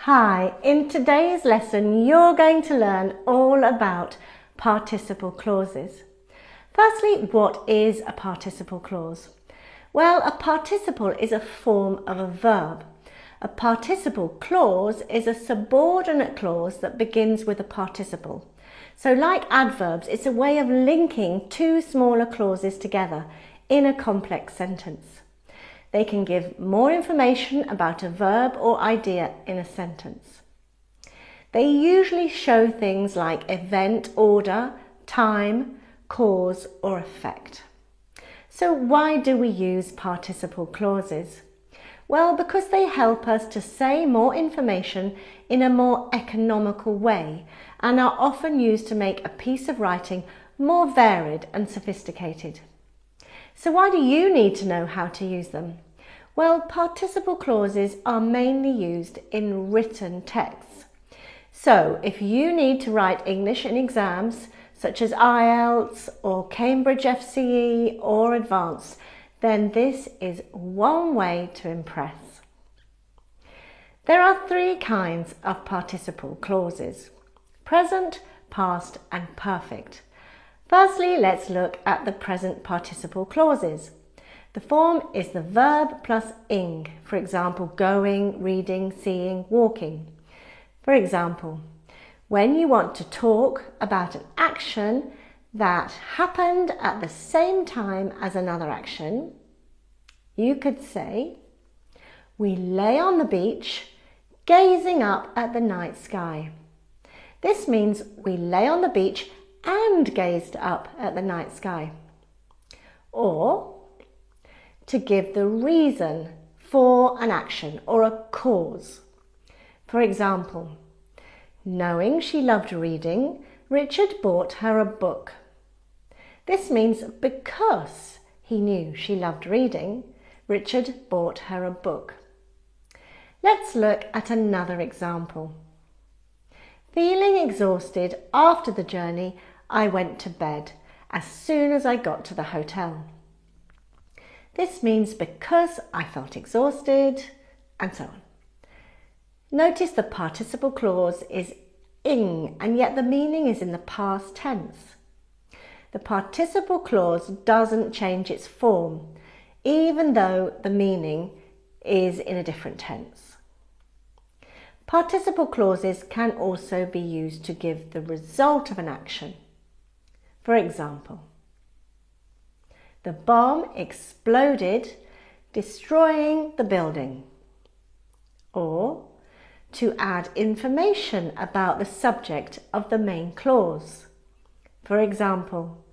Hi, in today's lesson you're going to learn all about participle clauses. Firstly, what is a participle clause? Well, a participle is a form of a verb. A participle clause is a subordinate clause that begins with a participle. So like adverbs, it's a way of linking two smaller clauses together in a complex sentence. They can give more information about a verb or idea in a sentence. They usually show things like event, order, time, cause or effect. So why do we use participle clauses? Well, because they help us to say more information in a more economical way and are often used to make a piece of writing more varied and sophisticated. So why do you need to know how to use them? Well, participle clauses are mainly used in written texts. So if you need to write English in exams such as IELTS or Cambridge FCE or Advanced, then this is one way to impress. There are three kinds of participle clauses: present, past and perfect. Firstly, let's look at the present participle clauses. The form is the verb plus ing, for example, going, reading, seeing, walking. For example, when you want to talk about an action that happened at the same time as another action, you could say, "We lay on the beach, gazing up at the night sky." This means we lay on the beach and gazed up at the night sky. Or to give the reason for an action or a cause. For example, knowing she loved reading, Richard bought her a book. This means because he knew she loved reading, Richard bought her a book. Let's look at another example. Feeling exhausted after the journey, I went to bed as soon as I got to the hotel. This means because I felt exhausted, and so on. Notice the participle clause is ing, and yet the meaning is in the past tense. The participle clause doesn't change its form, even though the meaning is in a different tense. Participle clauses can also be used to give the result of an action. For example, the bomb exploded, destroying the building. Or to add information about the subject of the main clause. For example,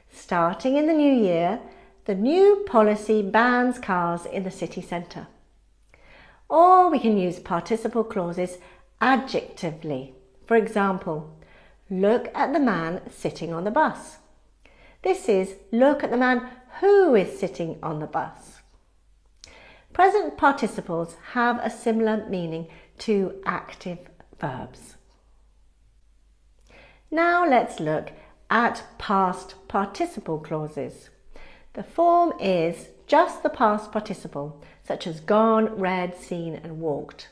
starting in the new year, the new policy bans cars in the city centre. Or we can use participle clauses adjectively. For example, look at the man sitting on the bus. This is look at the man who is sitting on the bus. Present participles have a similar meaning to active verbs. Now let's look at past participle clauses. The form is just the past participle, such as gone, read, seen and walked.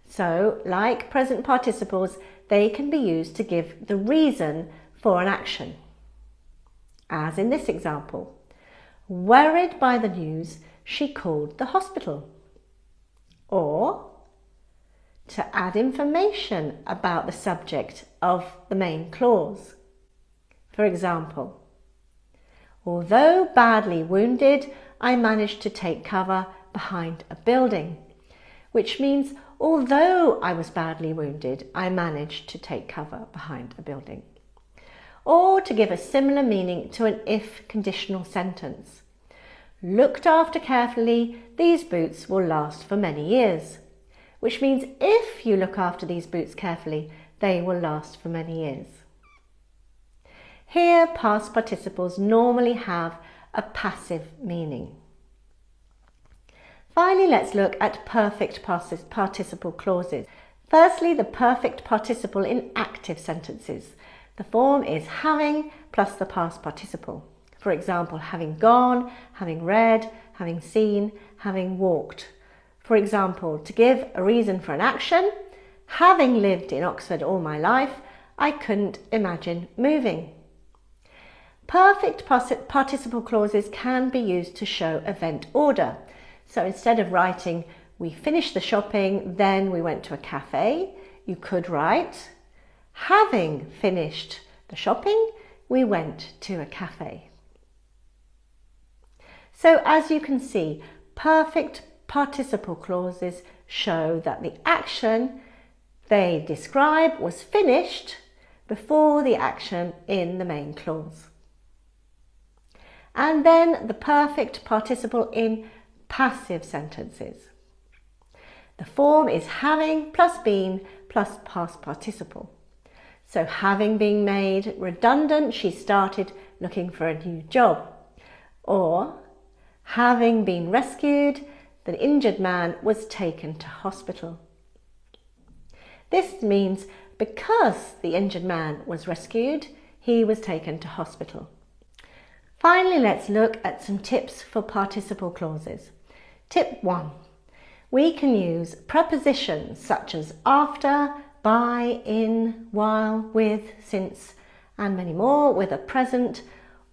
So, like present participles, they can be used to give the reason for an action. As in this example, worried by the news, she called the hospital. Or to add information about the subject of the main clause. For example, although badly wounded, I managed to take cover behind a building, which means although I was badly wounded, I managed to take cover behind a building. Or to give a similar meaning to an if conditional sentence. Looked after carefully, these boots will last for many years. Which means if you look after these boots carefully, they will last for many years. Here, past participles normally have a passive meaning. Finally, let's look at perfect participle clauses. Firstly, the perfect participle in active sentences. The form is having plus the past participle. For example, having gone, having read, having seen, having walked. For example, to give a reason for an action, having lived in Oxford all my life, I couldn't imagine moving. Perfect participle clauses can be used to show event order. So instead of writing, we finished the shopping, then we went to a cafe, you could write, having finished the shopping, we went to a cafe. So as you can see, perfect participle clauses show that the action they describe was finished before the action in the main clause. And then the perfect participle in passive sentences. The form is having plus been plus past participle. So having been made redundant, she started looking for a new job. Or having been rescued, the injured man was taken to hospital. This means because the injured man was rescued, he was taken to hospital. Finally, let's look at some tips for participle clauses. Tip 1. We can use prepositions such as after, by, in, while, with, since, and many more with a present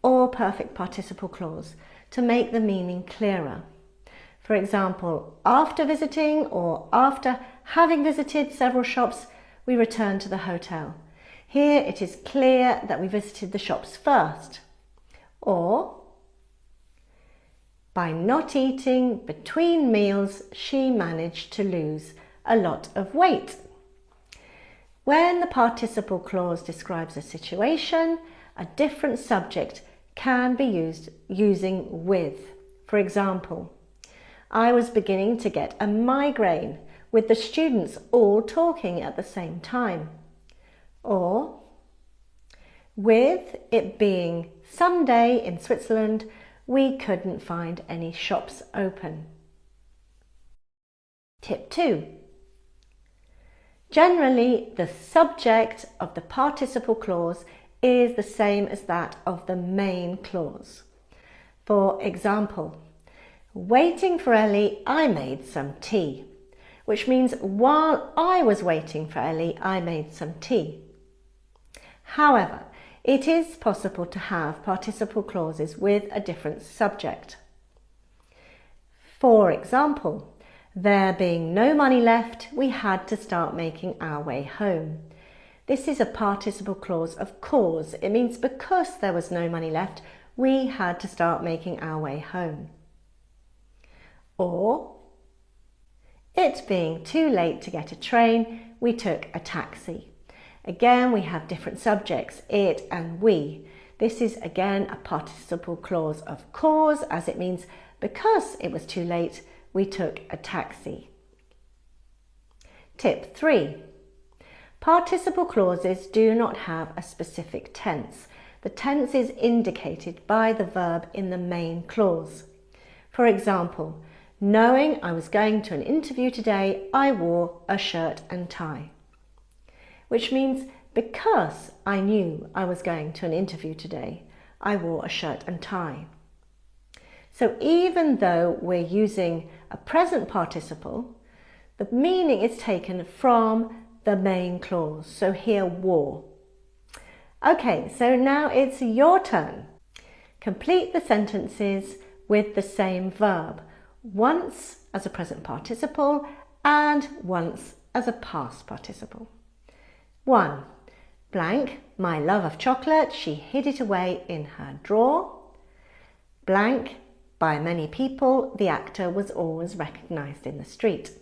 or perfect participle clause to make the meaning clearer. For example, after visiting or after having visited several shops, we returned to the hotel. Here it is clear that we visited the shops first. Or, by not eating between meals, she managed to lose a lot of weight. When the participle clause describes a situation, a different subject can be used using with. For example, I was beginning to get a migraine with the students all talking at the same time. Or, with it being Sunday in Switzerland, we couldn't find any shops open. Tip 2. Generally, the subject of the participle clause is the same as that of the main clause. For example, waiting for Ellie, I made some tea, which means while I was waiting for Ellie, I made some tea. However, it is possible to have participle clauses with a different subject. For example, there being no money left, we had to start making our way home. This is a participle clause of cause. It means because there was no money left, we had to start making our way home. Or, it being too late to get a train, we took a taxi. Again, we have different subjects, it and we. This is again a participle clause of cause, as it means because it was too late, we took a taxi. Tip 3. Participle clauses do not have a specific tense. The tense is indicated by the verb in the main clause. For example, knowing I was going to an interview today, I wore a shirt and tie. Which means because I knew I was going to an interview today, I wore a shirt and tie. So even though we're using a present participle, the meaning is taken from the main clause. So here, wore. Okay, so now it's your turn. Complete the sentences with the same verb, once as a present participle and once as a past participle. 1. Blank, my love of chocolate, she hid it away in her drawer. Blank, by many people, the actor was always recognised in the street.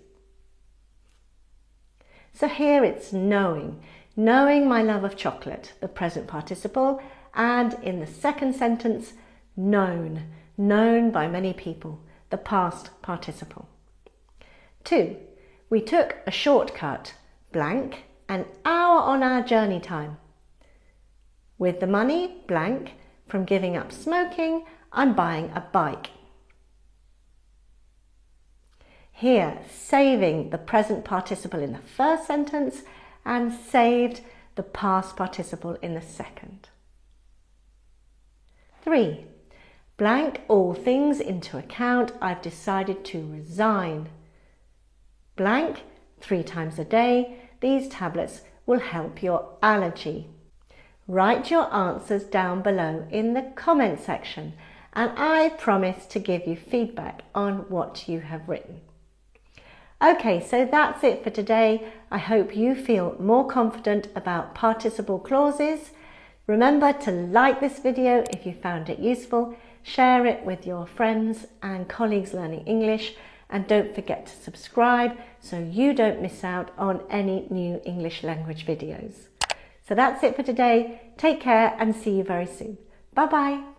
So here it's knowing. Knowing my love of chocolate, the present participle, and in the second sentence, known. Known by many people, the past participle. 2. We took a shortcut, blank, an hour on our journey time. With the money, blank, from giving up smoking, I'm buying a bike. Here, saving the present participle in the first sentence and saved the past participle in the second. 3. Blank all things into account, I've decided to resign. blank 3 times a day. These tablets will help your allergy. Write your answers down below in the comment section, and I promise to give you feedback on what you have written. Okay, so that's it for today. I hope you feel more confident about participle clauses. Remember to like this video if you found it useful, share it with your friends and colleagues learning English, and don't forget to subscribe so you don't miss out on any new English language videos. So that's it for today. Take care and see you very soon. Bye bye.